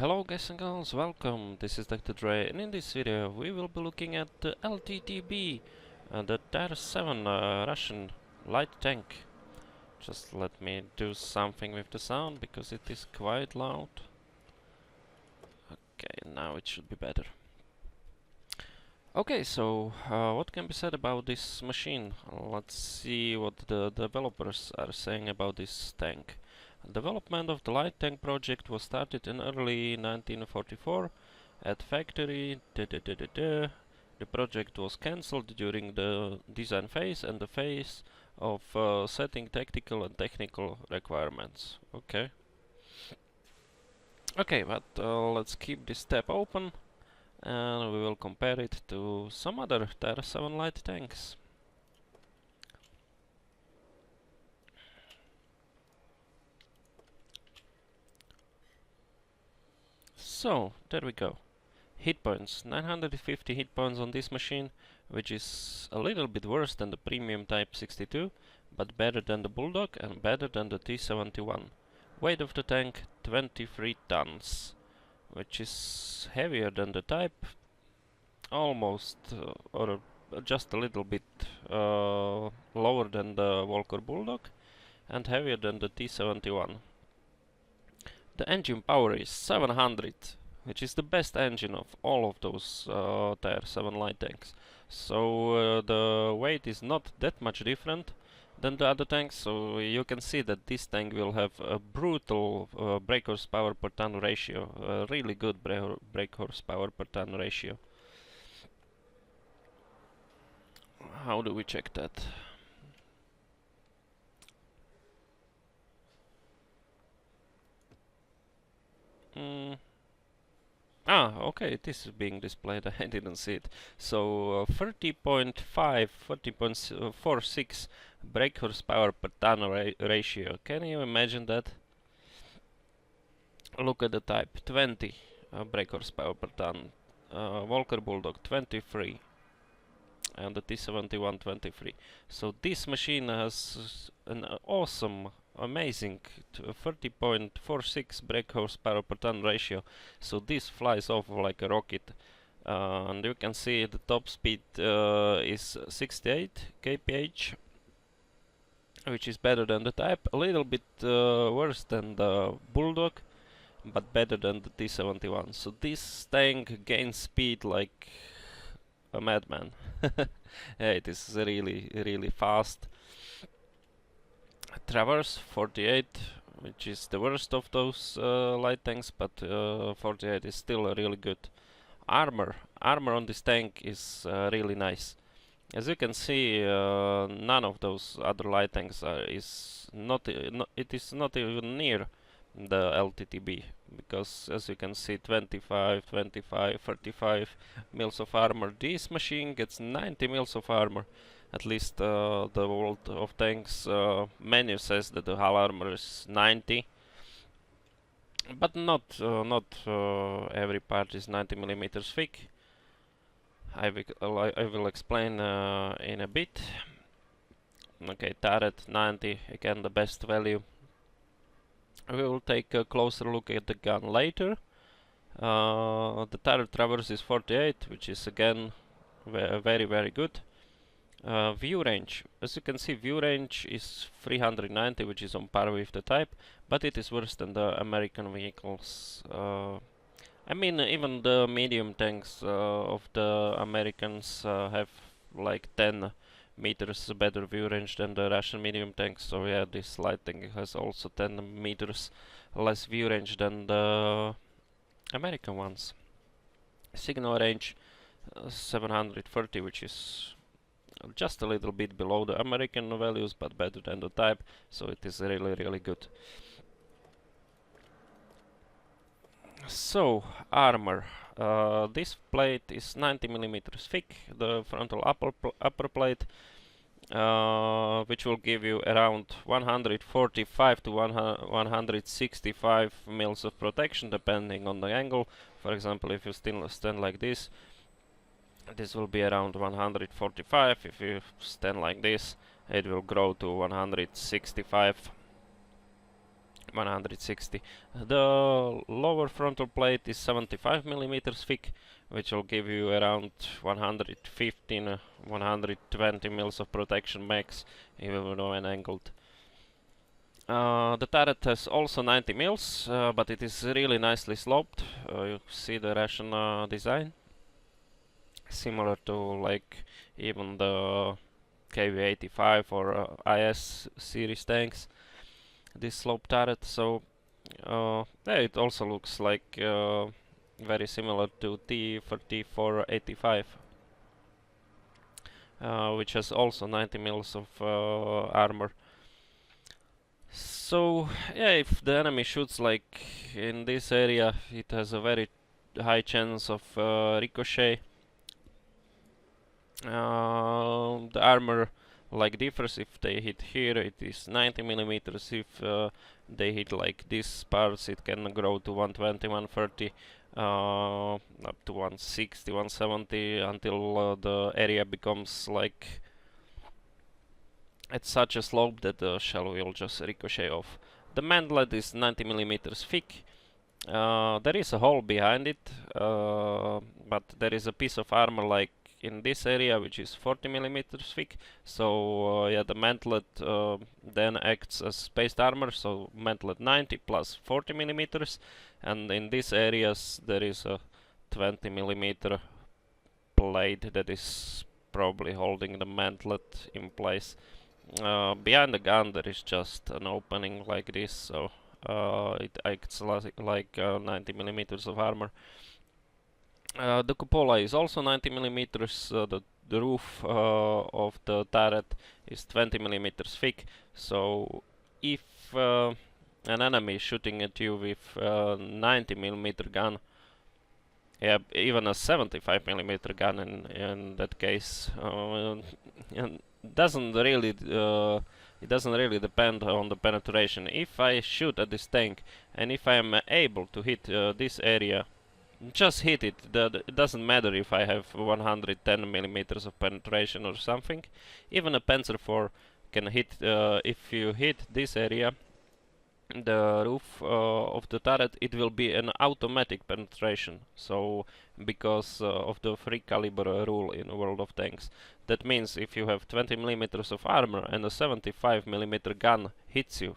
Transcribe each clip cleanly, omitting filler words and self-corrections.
Hello guys and girls, welcome, this is Dr. Dre, and in this video we will be looking at the Lttb, the Tier 7 Russian light tank. Just let me do something with the sound, because it is quite loud. Okay, now it should be better. Okay, so what can be said about this machine? Let's see what the developers are saying about this tank. Development of the light tank project was started in early 1944 at factory. The project was cancelled during the design phase and the phase of setting tactical and technical requirements. Okay. Okay, but let's keep this tab open and we will compare it to some other Tier 7 light tanks. So, there we go. Hit points, 950 hit points on this machine, which is a little bit worse than the premium Type 62, but better than the Bulldog and better than the T-71. Weight of the tank, 23 tons, which is heavier than the Type, almost, or just a little bit lower than the Walker Bulldog, and heavier than the T-71. The engine power is 700, which is the best engine of all of those Tier 7 light tanks. So the weight is not that much different than the other tanks, so you can see that this tank will have a brutal brake horsepower per ton ratio, a really good brake horsepower per ton ratio. How do we check that? Okay, this is being displayed. I didn't see it. So 30.46 brake horsepower per ton ratio. Can you imagine that? Look at the Type, 20 brake horsepower per ton. Walker Bulldog 23, and the T-71 23. So this machine has an awesome, amazing 30.46 brake horsepower per ton ratio. So this flies off like a rocket. And you can see the top speed is 68 kph, which is better than the Type, a little bit worse than the Bulldog, but better than the T-71. So this tank gains speed like a madman. Yeah, it is really fast. Traverse 48, which is the worst of those light tanks, but 48 is still really good. Armor on this tank is really nice. As you can see, none of those other light tanks is not even near the Lttb, because as you can see, 25, 35 mils of armor. This machine gets 90 mils of armor. At least the World of Tanks menu says that the hull armor is 90, but not every part is 90 millimeters thick. I will explain in a bit. Okay, turret 90, again the best value. We will take a closer look at the gun later. The turret traverse is 48, which is again very good. View range, as you can see, view range is 390, which is on par with the Type, but it is worse than the American vehicles. I mean, even the medium tanks of the Americans have like 10 meters better view range than the Russian medium tanks. So yeah, this light tank has also 10 meters less view range than the American ones. Signal range 730, which is just a little bit below the American values, but better than the Type, so it is really good. So, armor. This plate is 90 millimeters thick, the frontal upper plate, which will give you around 145 to 165 mils of protection, depending on the angle. For example, if you still stand like this will be around 145. If you stand like this, it will grow to 165. 160. The lower frontal plate is 75 millimeters thick, which will give you around 115, 120 mils of protection max, even when angled. The turret has also 90 mils, but it is really nicely sloped. You see the Russian design, similar to like even the KV-85 or IS series tanks. This slope turret, so yeah, it also looks like very similar to T-34-85, which has also 90 mils of armor. So yeah, if the enemy shoots like in this area, it has a very high chance of ricochet. The armor like differs. If they hit here, it is 90 millimeters. If they hit like these parts, it can grow to 120, 130, up to 160, 170 until the area becomes like at such a slope that the shell will just ricochet off. The mantlet is 90 millimeters thick. There is a hole behind it, but there is a piece of armor like in this area which is 40 millimeters thick. So yeah, the mantlet then acts as spaced armor, so mantlet 90 plus 40 millimeters, and in these areas there is a 20 millimeter plate that is probably holding the mantlet in place. Behind the gun there is just an opening like this, so it acts like 90 millimeters of armor. The cupola is also 90 millimeters. The roof of the turret is 20 millimeters thick. So if an enemy is shooting at you with 90 millimeter gun, yeah, even a 75 millimeter gun in that case, doesn't really it doesn't really depend on the penetration. If I shoot at this tank and if I am able to hit this area, just hit it. It doesn't matter if I have 110 millimeters of penetration or something. Even a Panzer IV can hit. If you hit this area, the roof of the turret, it will be an automatic penetration. So because of the free caliber rule in World of Tanks, that means if you have 20 millimeters of armor and a 75 millimeter gun hits you,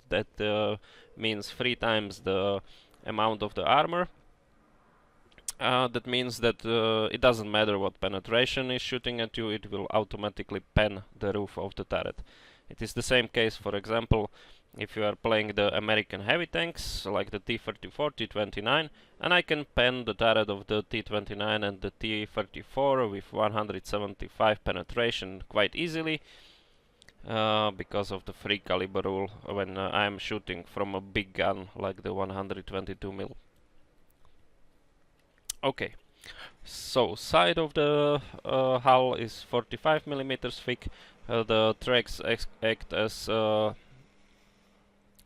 that means 3 times the amount of the armor. That means that it doesn't matter what penetration is shooting at you, it will automatically pen the roof of the turret. It is the same case, for example, if you are playing the American heavy tanks, like the T-34, T-29, and I can pen the turret of the T-29 and the T-34 with 175 penetration quite easily, because of the free caliber rule when I am shooting from a big gun like the 122 mm. Okay, so side of the hull is 45 millimeters thick. The tracks act as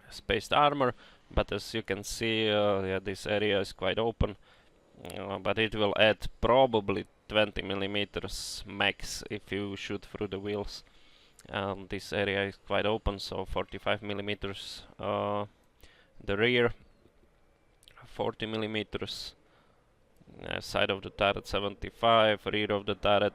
spaced armor, but as you can see, yeah, this area is quite open. But it will add probably 20 millimeters max if you shoot through the wheels. And this area is quite open, so 45 millimeters. The rear, 40 millimeters. Side of the turret 75, rear of the turret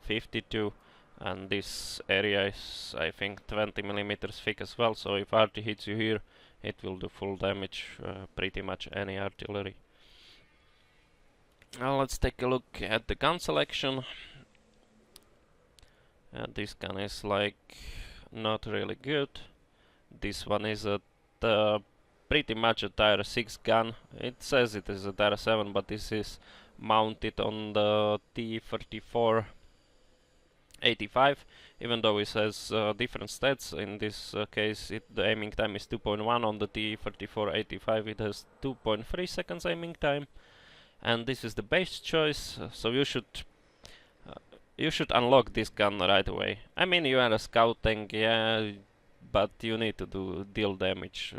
52, and this area is, I think, 20 millimeters thick as well, so if RT hits you here, it will do full damage, pretty much any artillery. Now let's take a look at the gun selection. This gun is like not really good. This one is a pretty much a tier 6 gun. It says it is a tier 7, but this is mounted on the T-34 85, even though it says different stats. In this case, the aiming time is 2.1. On the T-34 85 it has 2.3 seconds aiming time, and this is the base choice, so you should unlock this gun right away. I mean, you are a scout tank, yeah, but you need to deal damage.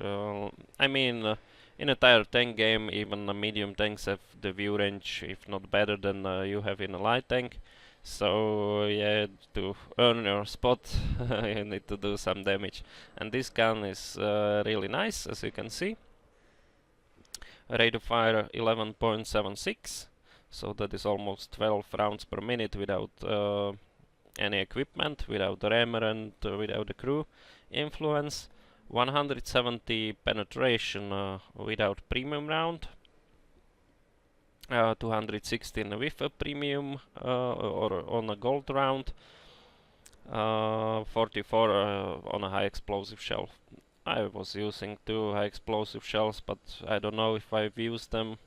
I mean, in a tier 10 game, even medium tanks have the view range, if not better than you have in a light tank. So yeah, to earn your spot, you need to do some damage. And this gun is really nice, as you can see. Rate of fire 11.76, so that is almost 12 rounds per minute without any equipment, without the rammer and without the crew influence. 170 penetration without premium round. 216 with a premium or on a gold round. 44 on a high explosive shell. I was using 2 high explosive shells, but I don't know if I've used them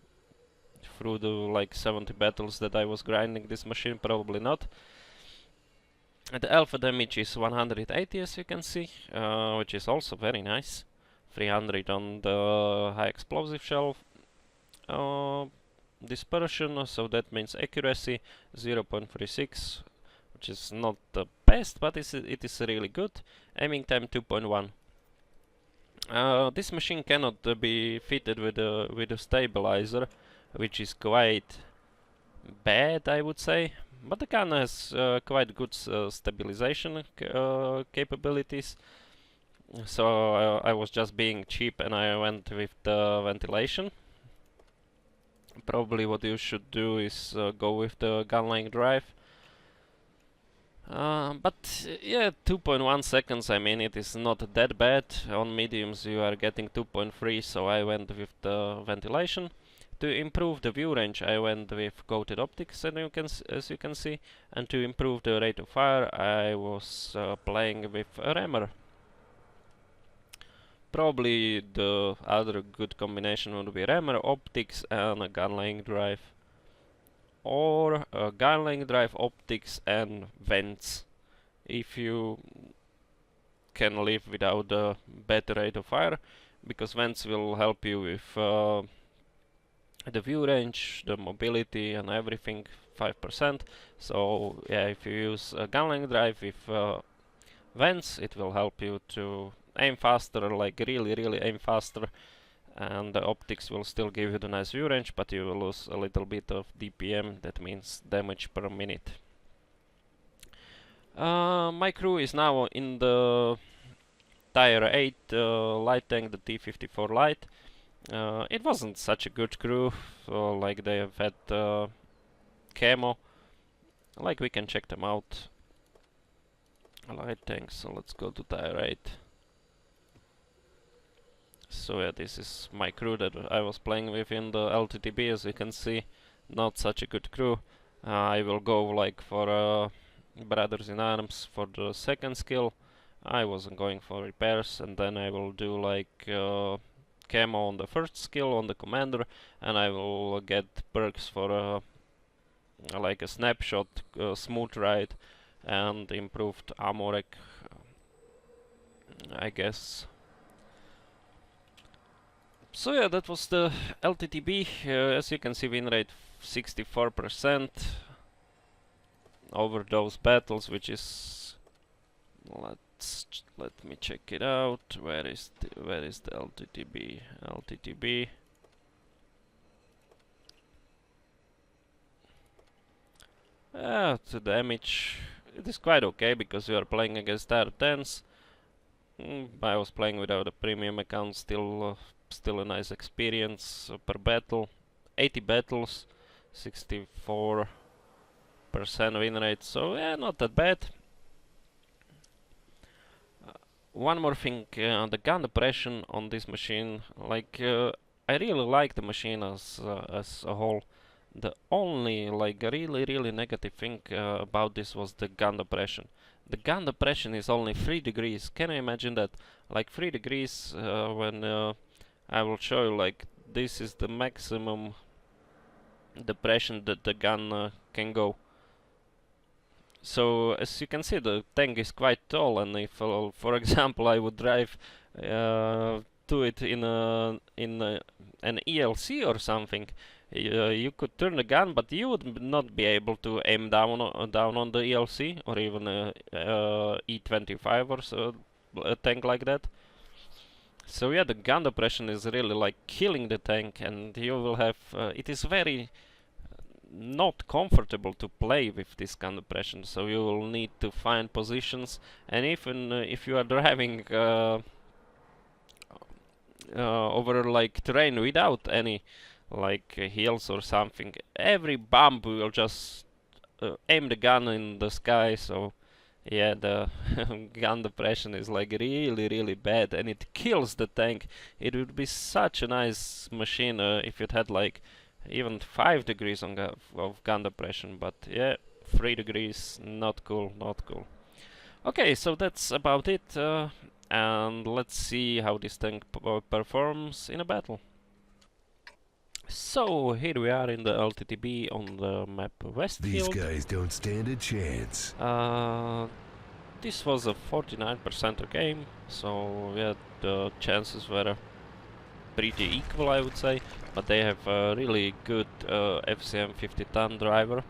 through the like 70 battles that I was grinding this machine, probably not. And the alpha damage is 180, as you can see, which is also very nice. 300 on the high explosive shell. Dispersion, so that means accuracy 0.36, which is not the best, but it is really good. Aiming time 2.1. This machine cannot be fitted with a stabilizer, which is quite bad, I would say. But the gun has quite good stabilization capabilities. So I was just being cheap and I went with the ventilation. Probably what you should do is go with the gun length drive. But yeah, 2.1 seconds, I mean, it is not that bad. On mediums you are getting 2.3, so I went with the ventilation. To improve the view range, I went with coated optics, as you can see. And to improve the rate of fire, I was playing with a rammer. Probably the other good combination would be rammer, optics, and a gun length drive. Or a gun length drive, optics, and vents. If you can live without a better rate of fire, because vents will help you with the view range, the mobility, and everything 5%. So yeah, if you use a gun length drive with vents, it will help you to aim faster, like really aim faster. And the optics will still give you the nice view range, but you will lose a little bit of DPM, that means damage per minute. My crew is now in the Tier 8 light tank, the T54 light. It wasn't such a good crew, so like they have had camo. Like we can check them out. Light tanks, so let's go to Tier 8. So yeah, this is my crew that I was playing with in the Lttb, as you can see. Not such a good crew. I will go like for Brothers in Arms for the second skill. I wasn't going for repairs, and then I will do like camo on the first skill on the commander, and I will get perks for like a snapshot, smooth ride, and improved ammo rec, I guess. So yeah, that was the Lttb. As you can see, win rate 64% over those battles, which is, let me check it out. Where is the Lttb? Lttb. The damage, it is quite okay because you are playing against Tier 10s. I was playing without a premium account, still a nice experience per battle. 80 battles, 64% win rate, so yeah, not that bad. One more thing, the gun depression on this machine, like I really like the machine as a whole. The only like really negative thing about this was the gun depression. The gun depression is only 3 degrees. Can you imagine that? Like 3 degrees when I will show you, like this is the maximum depression that the gun can go. So as you can see, the tank is quite tall, and if, for example, I would drive to it in an ELC or something, you could turn the gun, but you would not be able to aim down on the ELC or even E25 or so, a tank like that. So yeah, the gun depression is really like killing the tank, and you will have. It is very not comfortable to play with this gun depression, so you will need to find positions, and even if you are driving over like terrain without any like hills or something, every bump will just aim the gun in the sky. So yeah, the gun depression is like really bad, and it kills the tank. It would be such a nice machine if it had like even 5 degrees of gun depression, but yeah, 3 degrees, not cool, not cool. Okay, so that's about it, and let's see how this tank performs in a battle. So here we are in the Lttb on the map Westfield. These guys don't stand a chance. This was a 49% game, so yeah, the chances were pretty equal, I would say, but they have a really good FCM 50-ton driver,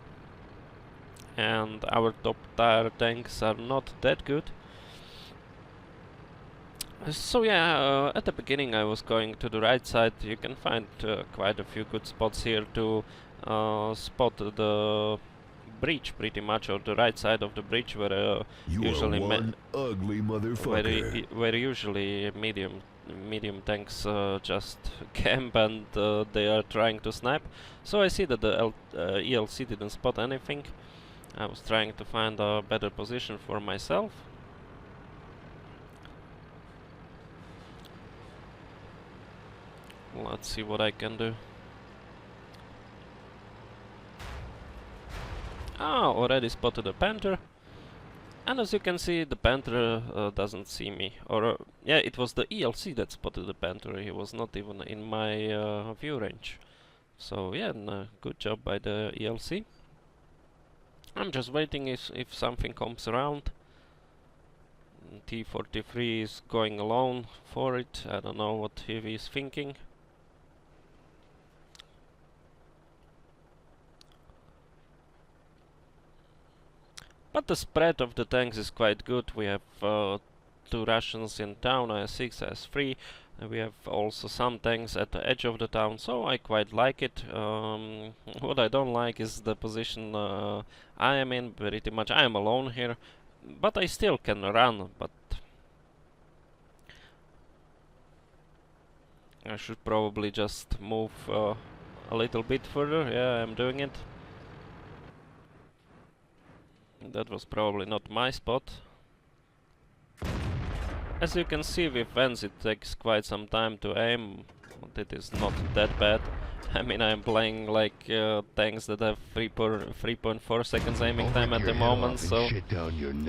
and our top tier tanks are not that good. So yeah, at the beginning I was going to the right side. You can find quite a few good spots here to spot the bridge, pretty much, or the right side of the bridge, where usually ugly motherfucker. where usually medium tanks just camp, and they are trying to snipe. So I see that the ELC didn't spot anything. I was trying to find a better position for myself. Let's see what I can do. Ah, already spotted a Panther. And as you can see, the Panther doesn't see me. Or, yeah, it was the ELC that spotted the Panther. He was not even in my view range. So, yeah, good job by the ELC. I'm just waiting if something comes around. T43 is going alone for it. I don't know what he is thinking. But the spread of the tanks is quite good. We have 2 Russians in town, IS-6, IS-3. We have also some tanks at the edge of the town, so I quite like it. What I don't like is the position I am in, pretty much. I am alone here, but I still can run, but I should probably just move a little bit further. Yeah, I'm doing it. That was probably not my spot. As you can see with Vans, it takes quite some time to aim, but it is not that bad. I mean, I'm playing like tanks that have 3.4 seconds aiming time at the moment, so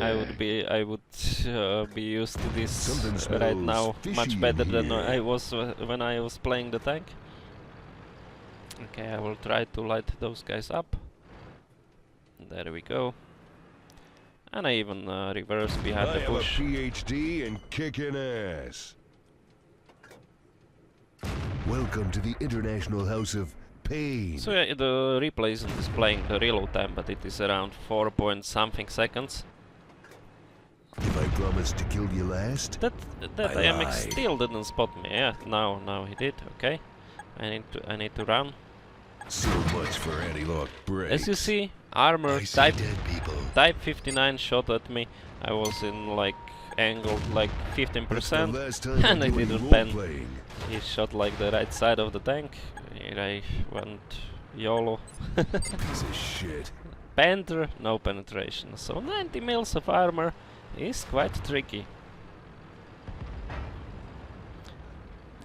I would be used to this right now much better than I was when I was playing the tank. Okay, I will try to light those guys up. There we go. And I even reverse behind the bush. I have a PhD in kicking ass. Welcome to the International House of Pain. So yeah, the replay isn't displaying the reload time, but it is around 4 point something seconds. If I promised to kill you last, that AMX still didn't spot me. Yeah, now he did. Okay, I need to run. So much for anti-lock brakes. As you see, armor type 59 shot at me. I was in like angled like 15%, and I didn't pen. He shot like the right side of the tank. Here I went YOLO. Piece of shit. Panther, no penetration. So 90 mils of armor is quite tricky.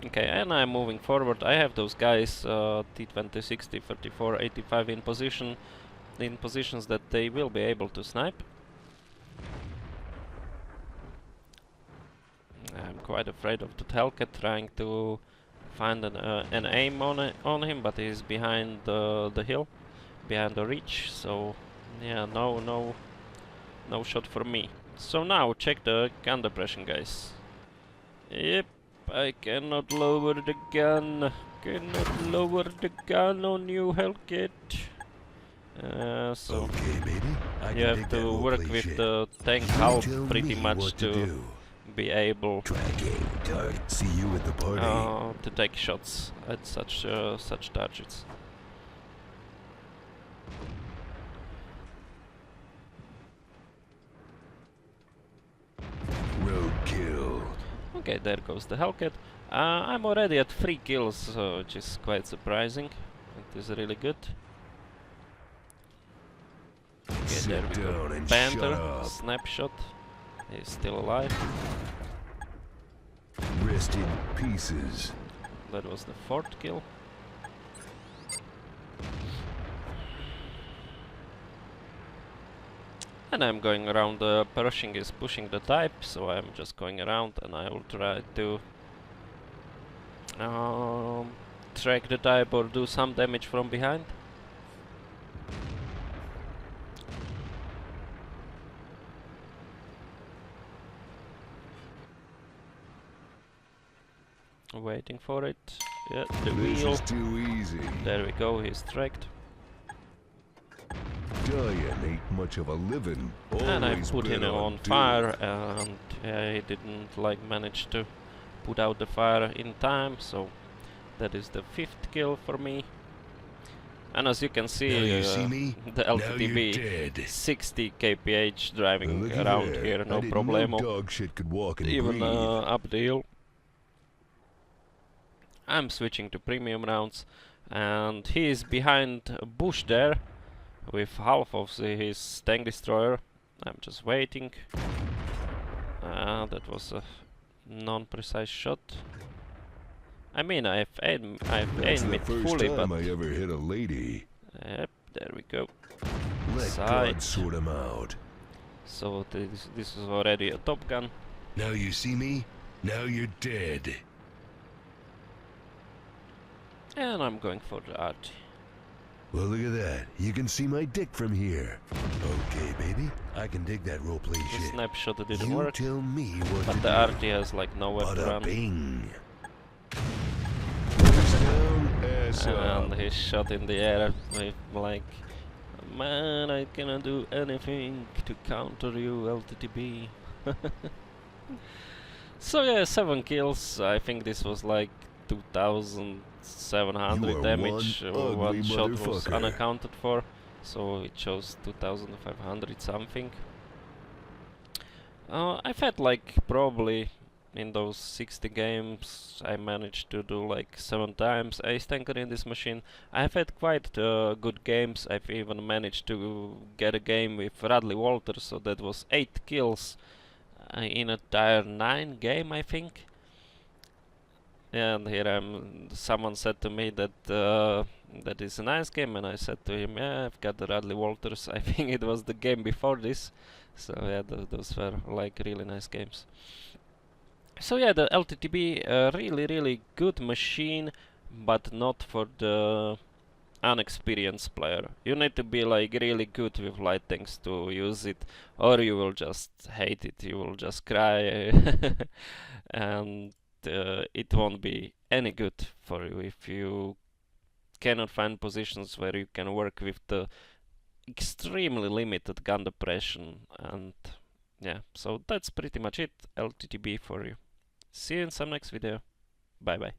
Okay, and I'm moving forward. I have those guys T20, 60, 34, 85 in positions that they will be able to snipe. I'm quite afraid of the Hellcat, trying to find an aim on him, but he's behind the hill, behind the ridge. So yeah, no shot for me. So now check the gun depression, guys. Yep. I cannot lower the gun. Cannot lower the gun on you, Hellcat. So okay, baby. you have to work with the tank health pretty much to be able see you at the party. To take shots at such targets. Roadkill. Okay, there goes the Hellcat. I'm already at 3 kills, which is quite surprising. It is really good. Okay, there we go. Down and Panther, shut up. snapshot. He's still alive. Rest in pieces. That was the 4th kill. And I'm going around. Pershing is pushing the type, so I'm just going around and I will try to track the type or do some damage from behind. Waiting for it. Yeah, the This wheel. is too easy. There we go, he's tracked. Dying ain't much of a living. And I Always put been him on duty. fire, and yeah, he didn't manage to put out the fire in time, so that is the 5th kill for me. And as you can Now see, you see me? the Now you're Lttb dead. 60 kph driving Looky around there. here, I no didn't problemo. know dog shit could walk and Even breathe. up the hill. I'm switching to premium rounds, and he is behind a bush there with half of his tank destroyer. I'm just waiting. That was a non-precise shot. I mean, I've aimed That's the it first fully, time but I ever hit a lady. yep, there we go. Let Sight. God sort 'em out. So this is already a Top Gun. Now you see me? Now you're dead. And I'm going for the RT. Well, look at that. You can see my dick from here. Okay, baby. I can dig that roleplay The shit. snapshot didn't You work, tell me what but to the do. RT has like nowhere to Bada run. bing. Face down, ass And up. he shot in the air with like, man, I cannot do anything to counter you, Lttb. So yeah, 7 kills. I think this was like 2,700 You are damage. one One ugly shot was motherfucker. unaccounted for, so it shows 2,500 something. I've had like probably in those 60 games I managed to do like 7 times ace tanker in this machine. I've had quite good games. I've even managed to get a game with Radley Walters, so that was 8 kills in a tier 9 game, I think. And here someone said to me that that is a nice game, and I said to him, yeah, I've got the Radley Walters. I think it was the game before this. So yeah, those were like really nice games. So yeah, the Lttb, really good machine, but not for the unexperienced player. You need to be like really good with light tanks to use it, or you will just hate it. You will just cry, and it won't be any good for you if you cannot find positions where you can work with the extremely limited gun depression. And yeah, so that's pretty much it. Lttb for you. See you in some next video. Bye bye.